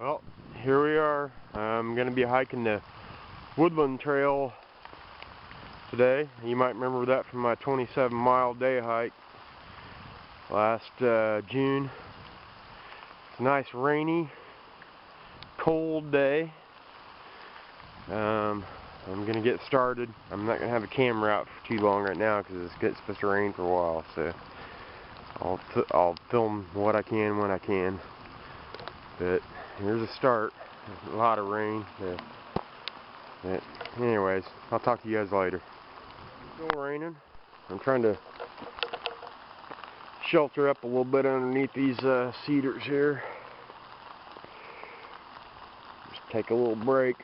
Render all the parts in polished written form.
Well, here we are. I'm going to be hiking the Woodland Trail today. You might remember that from my 27-mile day hike last June. It's a nice rainy, cold day. I'm going to get started. I'm not going to have a camera out for too long right now because it's supposed to rain for a while. So I'll film what I can when I can. But here's a start. A lot of rain. But anyways, I'll talk to you guys later. It's still raining. I'm trying to shelter up a little bit underneath these cedars here. Just take a little break.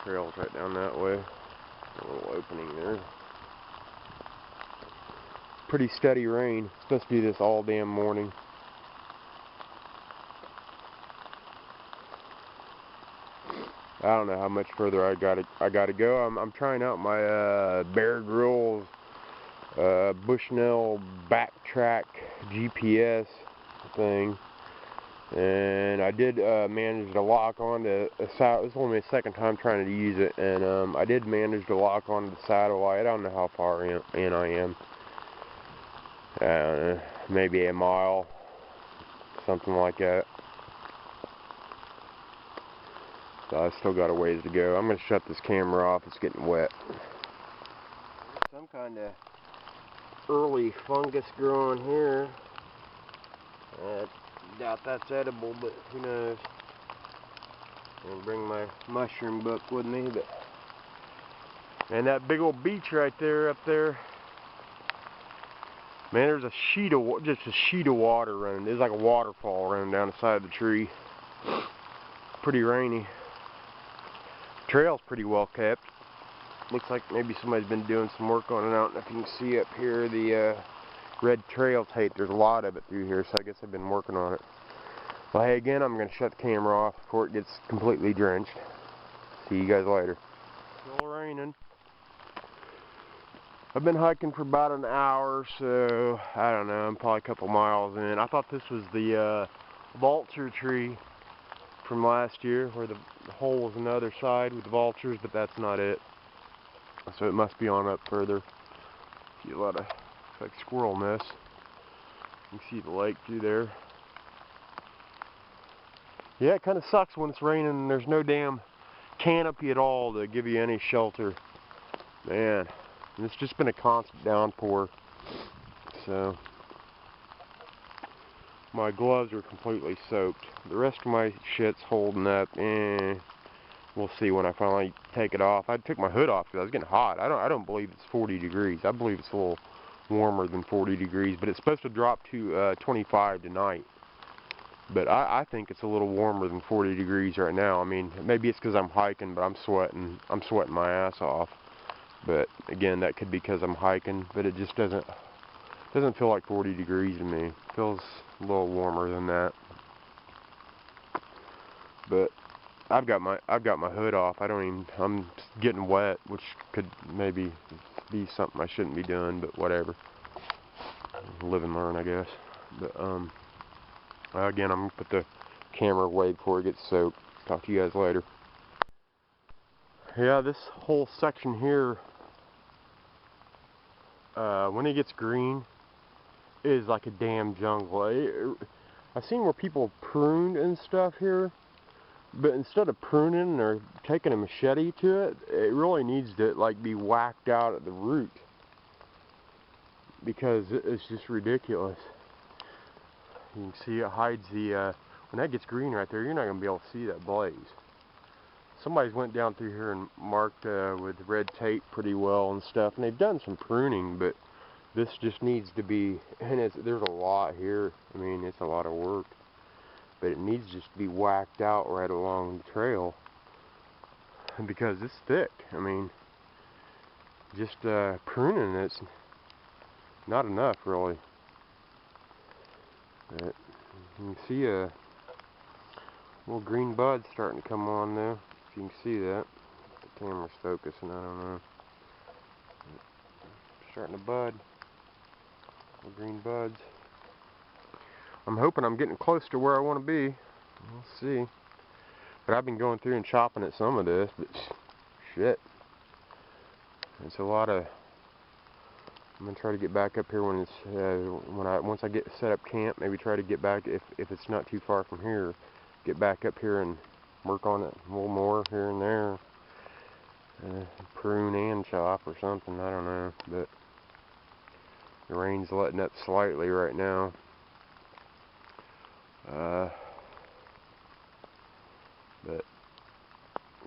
Trail's right down that way. A little opening there. Pretty steady rain. It's supposed to be this all damn morning. I don't know how much further I gotta go. I'm trying out my Bear Grylls Bushnell backtrack GPS thing, and I did manage to lock onto a saddle. This is only my second time trying to use it, and I did manage to lock onto the satellite. I don't know how far in I am. Maybe a mile, something like that. So I still got a ways to go. I'm going to shut this camera off. It's getting wet. Some kind of early fungus growing here. I doubt that's edible, but who knows. I'll bring my mushroom book with me. And that big old beach right there, up there. Man, there's just a sheet of water running. There's like a waterfall running down the side of the tree. Pretty rainy. Trail's pretty well kept. Looks like maybe somebody's been doing some work on it. I don't know if you can see up here the red trail tape. There's a lot of it through here, so I guess I've been working on it. Well, hey, again, I'm going to shut the camera off before it gets completely drenched. See you guys later. Still raining. I've been hiking for about an hour, so I don't know, I'm probably a couple miles in. I thought this was the Vulture Tree from last year, where the hole was on the other side with the vultures, but that's not it. So it must be on up further. See a lot of, looks like squirrel nests. You can see the lake through there. Yeah, it kind of sucks when it's raining and there's no damn canopy at all to give you any shelter. Man. And it's just been a constant downpour, so my gloves are completely soaked. The rest of my shit's holding up. We'll see when I finally take it off. I took my hood off because I was getting hot. I don't believe it's 40 degrees. I believe it's a little warmer than 40 degrees, but it's supposed to drop to 25 tonight. But I think it's a little warmer than 40 degrees right now. I mean, maybe it's because I'm hiking, but I'm sweating my ass off. But again, that could be because I'm hiking, but it just doesn't feel like 40 degrees to me. It feels a little warmer than that. But I've got my hood off. I'm getting wet, which could maybe be something I shouldn't be doing, but whatever. Live and learn, I guess. But again, I'm gonna put the camera away before it gets soaked. Talk to you guys later. Yeah, this whole section here, when it gets green, is like a damn jungle. I've seen where people pruned and stuff here, but instead of pruning or taking a machete to it, it really needs to like be whacked out at the root, because it's just ridiculous. You can see it hides the, when that gets green right there, you're not going to be able to see that blaze. Somebody's went down through here and marked with red tape pretty well and stuff, and they've done some pruning, but this just needs to be, and there's a lot here. I mean, it's a lot of work, but it needs just to be whacked out right along the trail, because it's thick. I mean, just pruning it's not enough really. But you can see a little green bud starting to come on there. If you can see that. The camera's focusing, I don't know. Starting to bud. Little green buds. I'm hoping I'm getting close to where I want to be. We'll see. But I've been going through and chopping at some of this, but shit. It's a lot of... I'm gonna try to get back up here when it's once I get set up camp. Maybe try to get back if it's not too far from here. Get back up here and work on it a little more here and there. Prune and chop or something. I don't know. But the rain's letting up slightly right now. But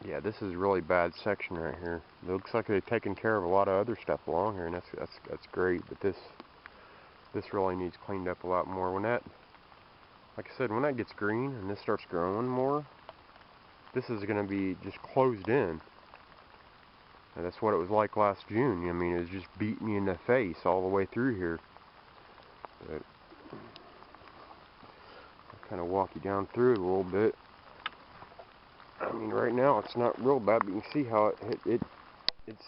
yeah, this is a really bad section right here. It looks like they've taken care of a lot of other stuff along here, and that's great. But this really needs cleaned up a lot more. When that, like I said, when that gets green and this starts growing more, this is going to be just closed in. And that's what it was like last June. I mean, it was just beating you in the face all the way through here. But I'll kind of walk you down through it a little bit. I mean, right now it's not real bad, but you can see how it's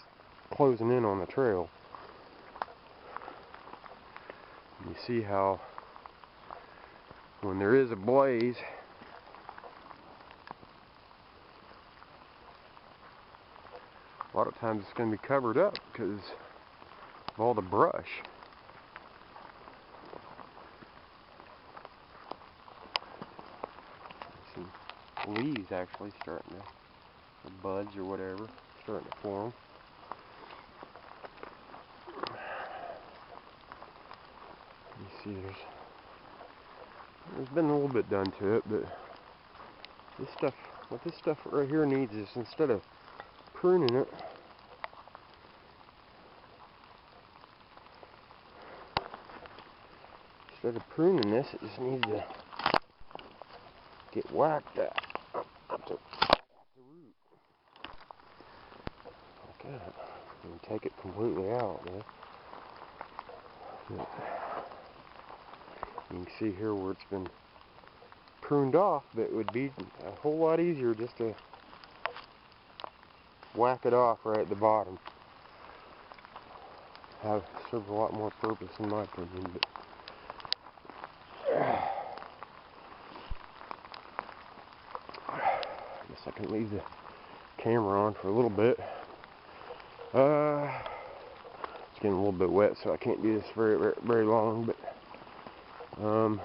closing in on the trail. You see how when there is a blaze, a lot of times it's going to be covered up because of all the brush. Some leaves actually starting to, or buds or whatever, starting to form. You see there's been a little bit done to it, but this stuff, what this stuff right here needs is, instead of pruning it, this, it just needs to get whacked at the root. Like that. And take it completely out, man. You can see here where it's been pruned off, but it would be a whole lot easier just to whack it off right at the bottom. Serves a lot more purpose in my opinion. But I guess I can leave the camera on for a little bit. It's getting a little bit wet, so I can't do this very long. But so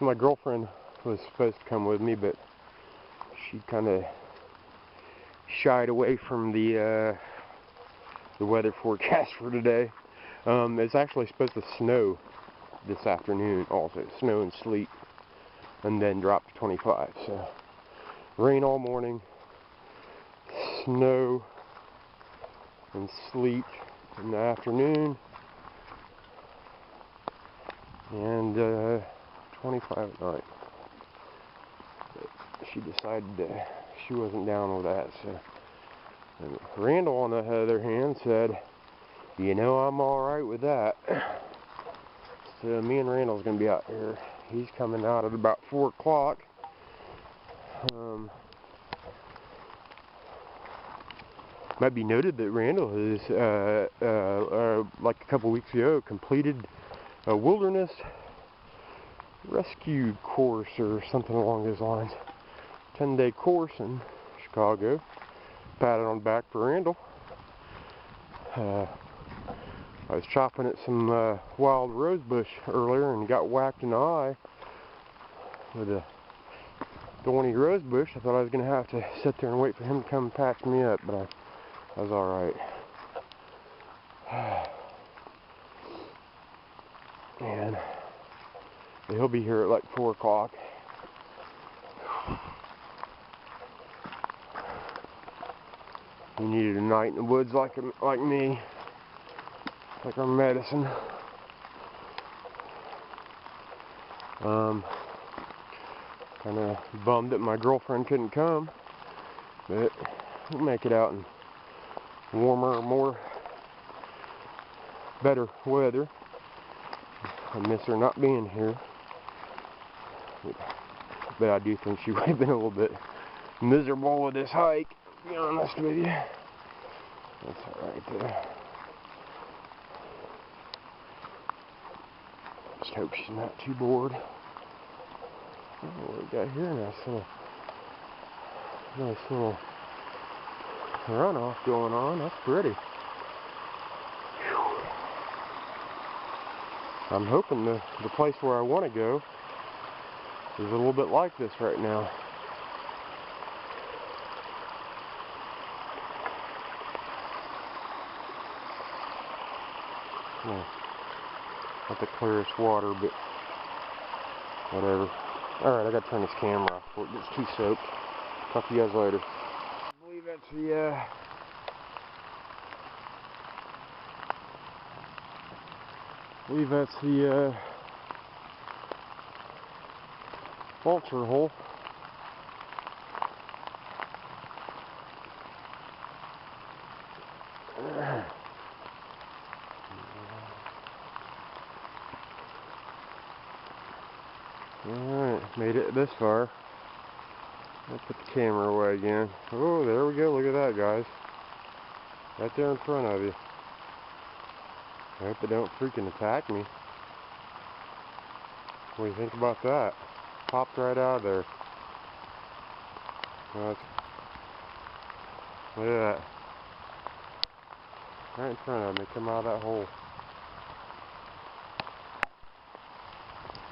my girlfriend was supposed to come with me, but she kind of shied away from the weather forecast for today. It's actually supposed to snow this afternoon, also snow and sleet, and then drop to 25. So rain all morning, snow and sleet in the afternoon, and 25 at night. But she decided she wasn't down with that. So, and Randall, on the other hand, said, "You know, I'm all right with that." So me and Randall's gonna be out here. He's coming out at about 4 o'clock. Might be noted that Randall has, like a couple weeks ago, completed a wilderness rescue course or something along those lines. 10-day course in Chicago. Pat it on the back for Randall. I was chopping at some wild rose bush earlier and got whacked in the eye with a thorny rose bush. I thought I was going to have to sit there and wait for him to come and patch me up, but I was alright. And he'll be here at like 4 o'clock. He needed a night in the woods like me. Like our medicine. Kind of bummed that my girlfriend couldn't come, but we'll make it out in warmer, better weather. I miss her not being here, but I do think she would have been a little bit miserable with this hike, to be honest with you. That's alright though. Just hope she's not too bored. Oh, what we got here? Nice little runoff going on. That's pretty. Whew. I'm hoping the place where I want to go is a little bit like this right now. Well, not the clearest water, but whatever. Alright, I gotta turn this camera off before it gets too soaked. Talk to you guys later. I believe that's the Vulture hole. Alright, made it this far. I'll put the camera away again. Oh, there we go. Look at that, guys. Right there in front of you. I hope they don't freaking attack me. What do you think about that? Popped right out of there. Look at that. Right in front of me. Come out of that hole.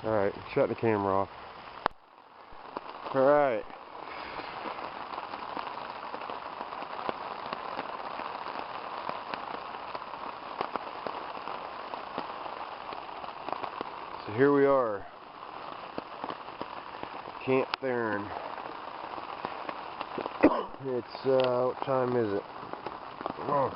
Alright, shut the camera off. Alright. So here we are. Camp Theron. It's, what time is it? Oh.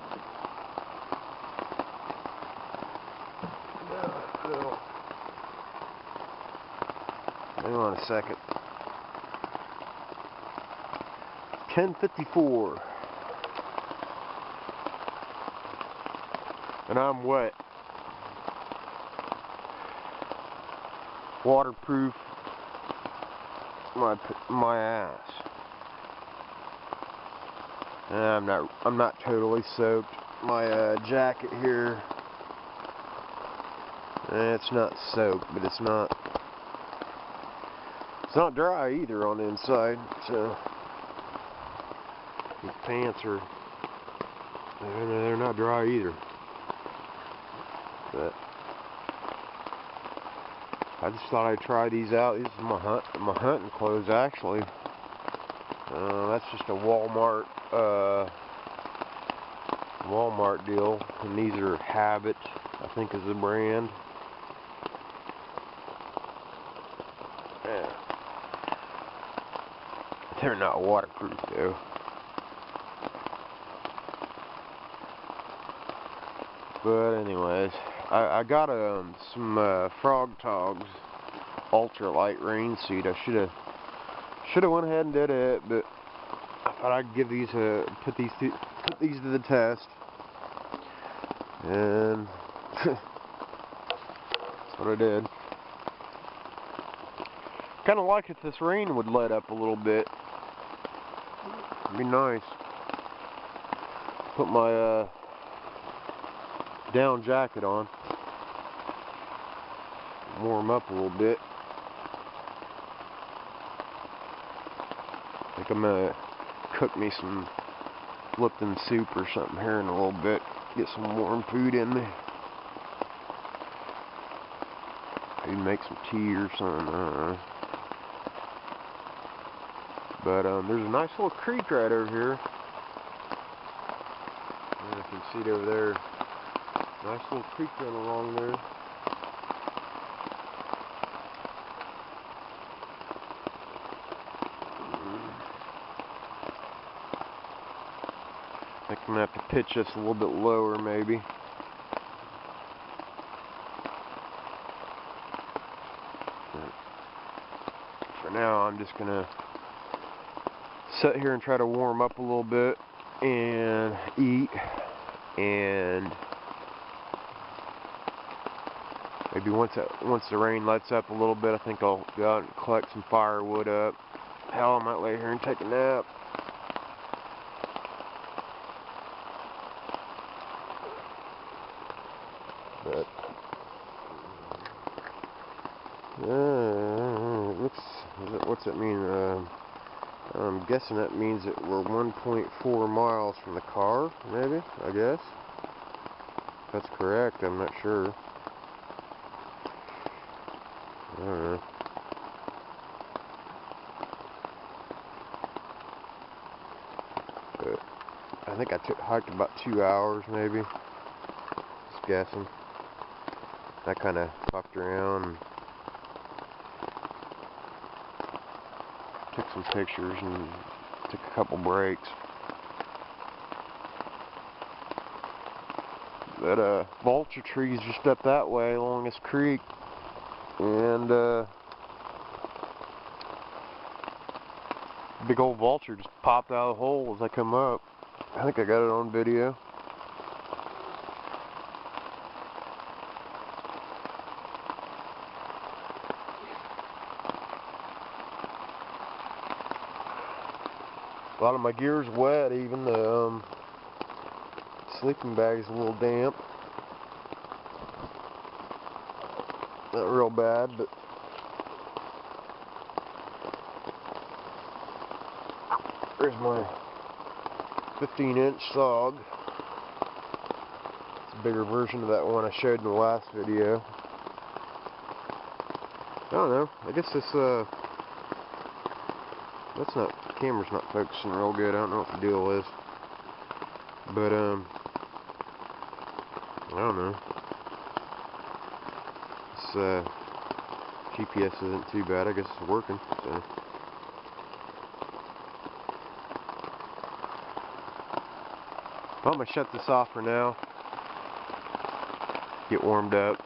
Hang on a second. 10:54. And I'm wet. Waterproof my ass. And I'm not totally soaked. My jacket here, it's not soaked, but it's not dry either on the inside. So these pants are they're not dry either. But I just thought I'd try these out. These are my hunting clothes, actually. That's just a Walmart deal, and these are Habit, I think is the brand. Yeah. They're not waterproof though. But anyways, I got some Frog Togs ultralight rain suit. I should have went ahead and did it, but I thought I'd give these put these to the test, and that's what I did. Kind of like if this rain would let up a little bit. It'd be nice. Put my down jacket on. Warm up a little bit. I think I'm gonna cook me some Lipton soup or something here in a little bit. Get some warm food in me. Maybe make some tea or something. I don't know. But there's a nice little creek right over here. I can see it over there. Nice little creek running along there. I think I'm going to have to pitch this a little bit lower, maybe. But for now, I'm just going to sit here and try to warm up a little bit and eat, and maybe once the rain lets up a little bit, I think I'll go out and collect some firewood up. Hell, I might lay here and take a nap. But what's that mean? I'm guessing that means that we're 1.4 miles from the car, maybe, I guess. If that's correct, I'm not sure. I don't know. But I think I hiked about 2 hours, maybe. Just guessing. I kind of fucked around and took some pictures and took a couple breaks. That vulture tree is just up that way along this creek, and big old vulture just popped out of the hole as I come up. I think I got it on video. A lot of my gear's wet, even the sleeping bag's a little damp. Not real bad, but there's my 15-inch SOG. It's a bigger version of that one I showed in the last video. I don't know. I guess this camera's not focusing real good. I don't know what the deal is. But I don't know. This GPS isn't too bad. I guess it's working. So. Well, I'm gonna shut this off for now. Get warmed up.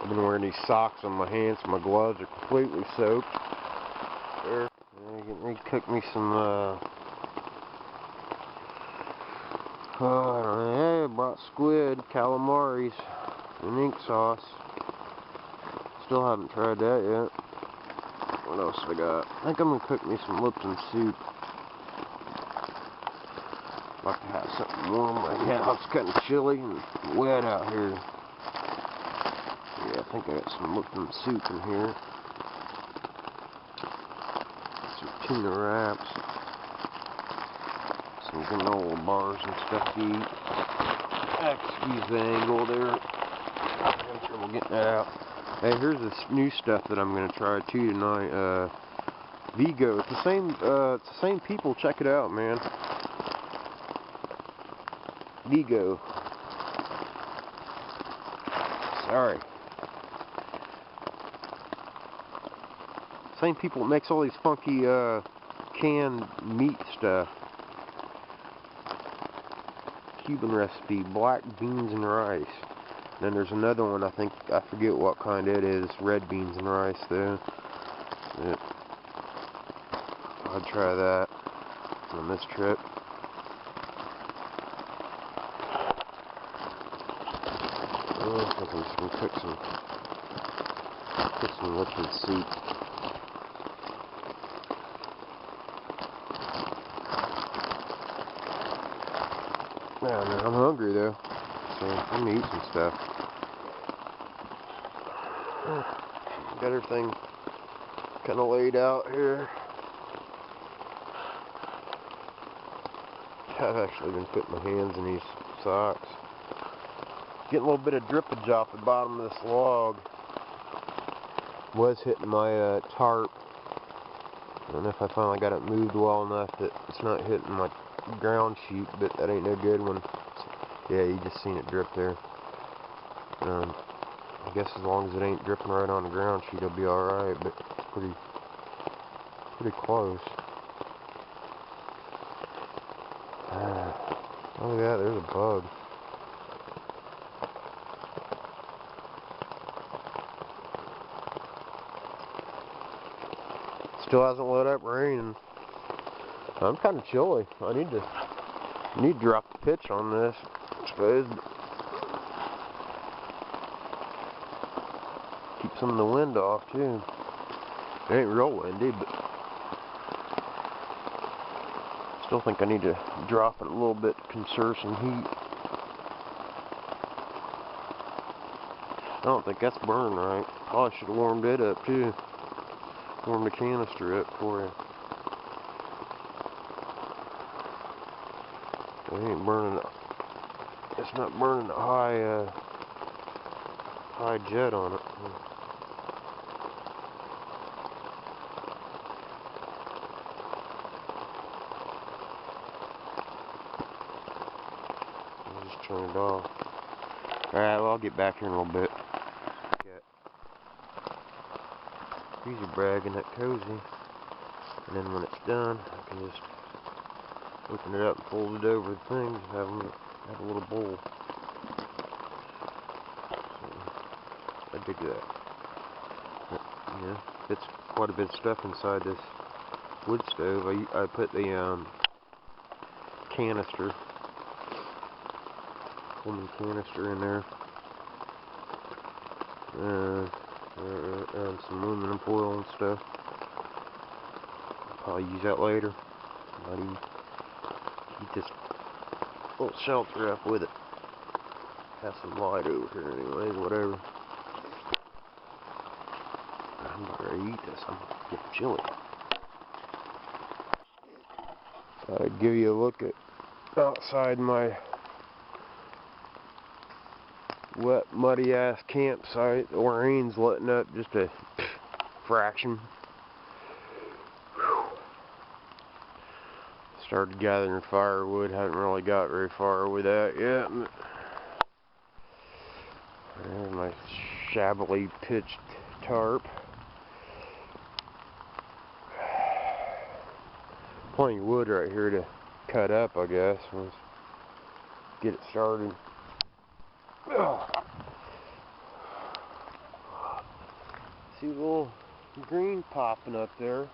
I've been wearing these socks on my hands, so my gloves are completely soaked. There. Let me cook me some, I don't know, I brought squid, calamaris, and ink sauce. Still haven't tried that yet. What else have I got? I think I'm gonna cook me some Lipton soup. I'd like to have something warm right now. It's kind of chilly and wet out here. Yeah, I think I got some Lipton soup in here. Tuna wraps, some granola bars and stuff to eat. Excuse the angle there. I'm having trouble getting that out. Hey, here's this new stuff that I'm gonna try too tonight. Vigo. It's the same people. Check it out, man. Vigo. Sorry. Same people that makes all these funky canned meat stuff. Cuban recipe, black beans and rice. And then there's another one, I forget what kind it is, red beans and rice though. I'll try that on this trip. Oh, I think I'm just gonna cook some liquid soup. Yeah, man, I'm hungry though, so I'm gonna eat some stuff. Got everything kind of laid out here. I've actually been putting my hands in these socks. Getting a little bit of drippage off the bottom of this log. Was hitting my tarp. I don't know if I finally got it moved well enough that it's not hitting my ground sheet, but that ain't no good when, yeah, you just seen it drip there. I guess as long as it ain't dripping right on the ground sheet, it'll be alright, but it's pretty close. Oh, look at that, there's a bug. Still hasn't let up raining. I'm kind of chilly. I need to drop the pitch on this, I suppose. Keep some of the wind off too. It ain't real windy, but still think I need to drop it a little bit to conserve some heat. I don't think that's burned right. Probably should have warmed it up too. warm the canister up for you. It ain't burning. It's not burning a high jet on it. I'll just turn it off. Alright, well, I'll get back here in a little bit. These are bragging that cozy. And then when it's done, I can just open it up and fold it over the things and have a little bowl. So, I dig that. But, yeah, it's quite a bit of stuff inside this wood stove. I put the canister, Coleman canister in there. And some aluminum foil and stuff. I'll probably use that later. Might even keep this little shelter up with it. Have some light over here anyways, whatever. I'm not ready to eat this. I'm getting chilly. I'll give you a look at outside my wet, muddy ass campsite. The rain's letting up just a fraction. Whew. Started gathering firewood. Haven't really got very far with that yet. There's my shabbily pitched tarp. Plenty of wood right here to cut up, I guess. Let's get it started. See a little green popping up there.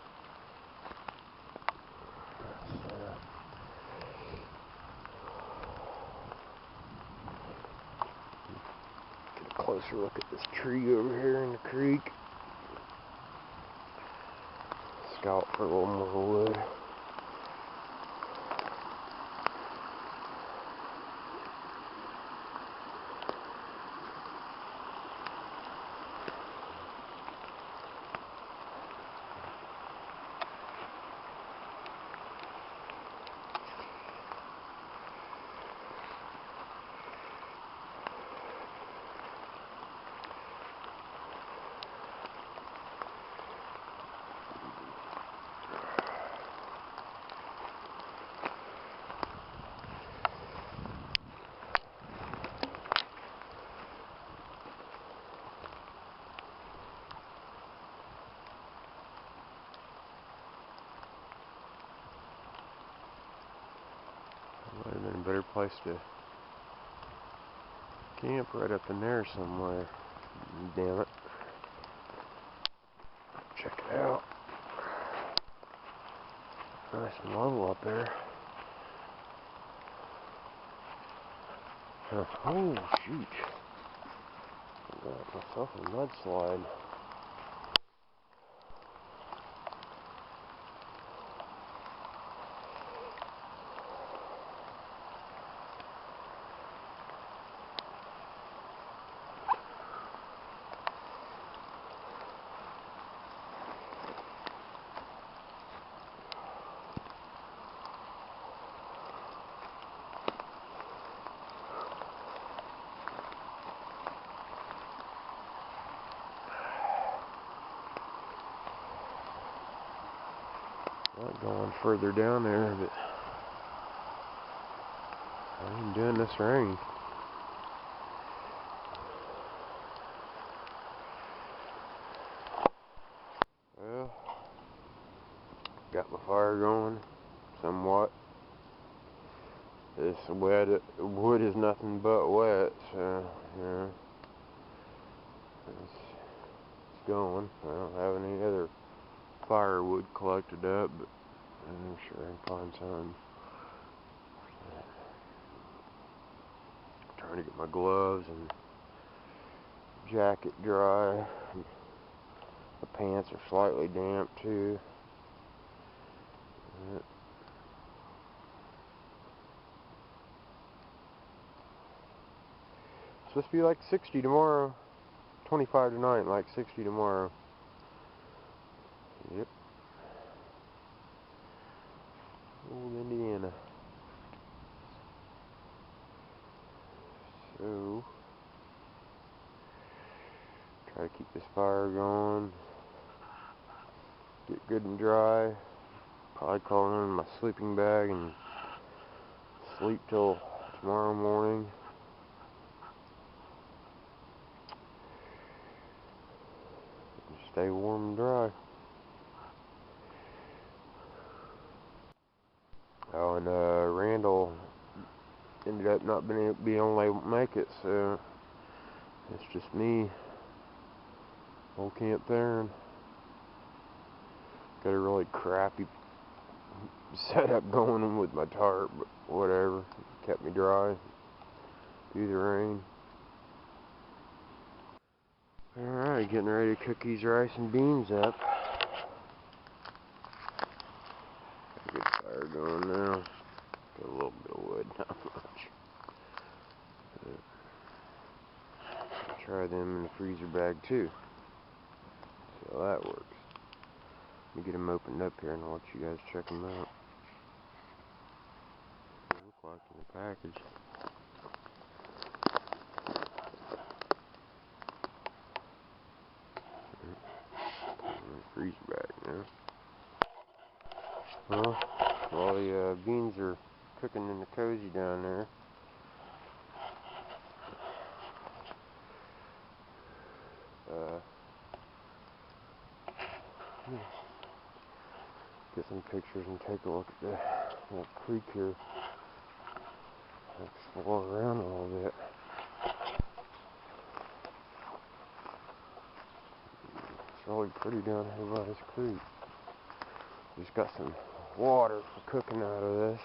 Get a closer look at this tree over here in the creek. Scout for a little more wood. Might have been a better place to camp, right up in there somewhere. Damn it. Check it out. Nice and level up there. Oh, shoot. Got myself a mudslide. Not going further down there, but I ain't doing this rain. Well, got my fire going somewhat. This wood is nothing but wet, so yeah, it's going. I don't have any other firewood collected up, but I'm sure I can find some. Trying to get my gloves and jacket dry. The pants are slightly damp too. It's supposed to be like 60 tomorrow. 25 tonight, like 60 tomorrow. So, try to keep this fire going, get good and dry. Probably crawl in my sleeping bag and sleep till tomorrow morning. And stay warm and dry. Oh, and Randall ended up not being able to make it, so it's just me, old Camp Theron. Got a really crappy setup going with my tarp, but whatever, kept me dry through the rain. Alright, getting ready to cook these rice and beans up. Get fire going now. Got a little bit of wood, not much. Try them in the freezer bag too. See how that works. Let me get them opened up here and I'll let you guys check them out. They look like in the package. Freezer bag now. Well, while the beans are cooking in the cozy down there, get some pictures and take a look at the little creek here. Explore around a little bit. It's really pretty down here by this creek. Just got some water for cooking out of this.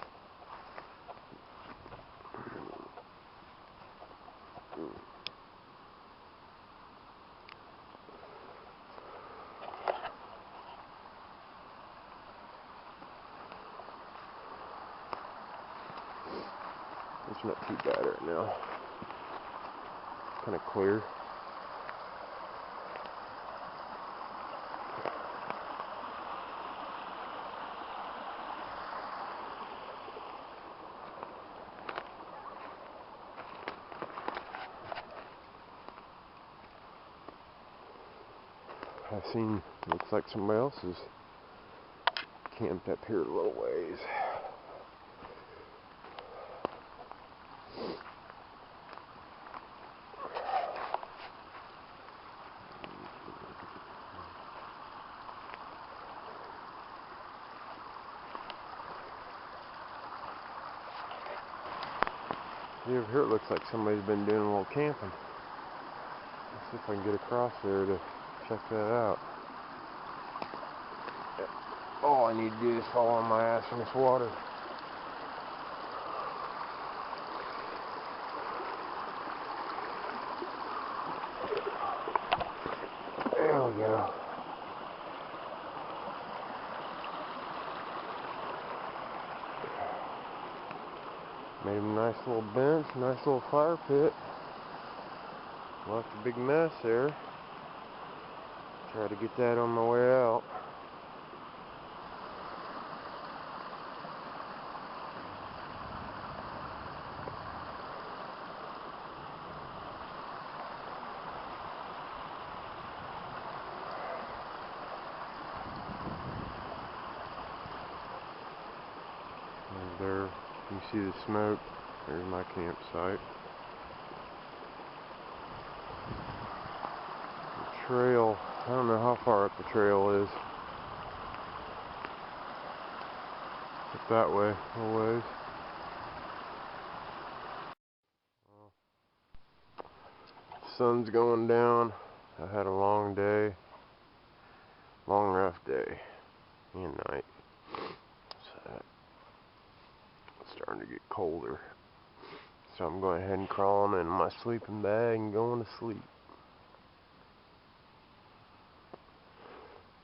It's not too bad right now. Kind of clear. I've seen, looks like somebody else is camped up here a little ways. Yeah, over here it looks like somebody's been doing a little camping. Let's see if I can get across there to check that out. All I need to do is fall on my ass in this water. There we go. Made him a nice little bench, nice little fire pit. Left a big mess there. Try to get that on my way out. And there, you see the smoke. There's my campsite. The trail, I don't know how far up the trail is. Up that way, a ways. Sun's going down. I had a long day. Long, rough day and night. So it's starting to get colder. So I'm going ahead and crawling in my sleeping bag and going to sleep.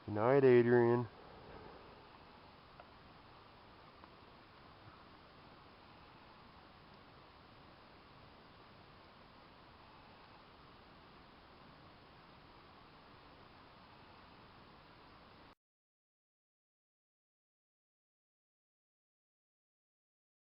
Good night, Adrian.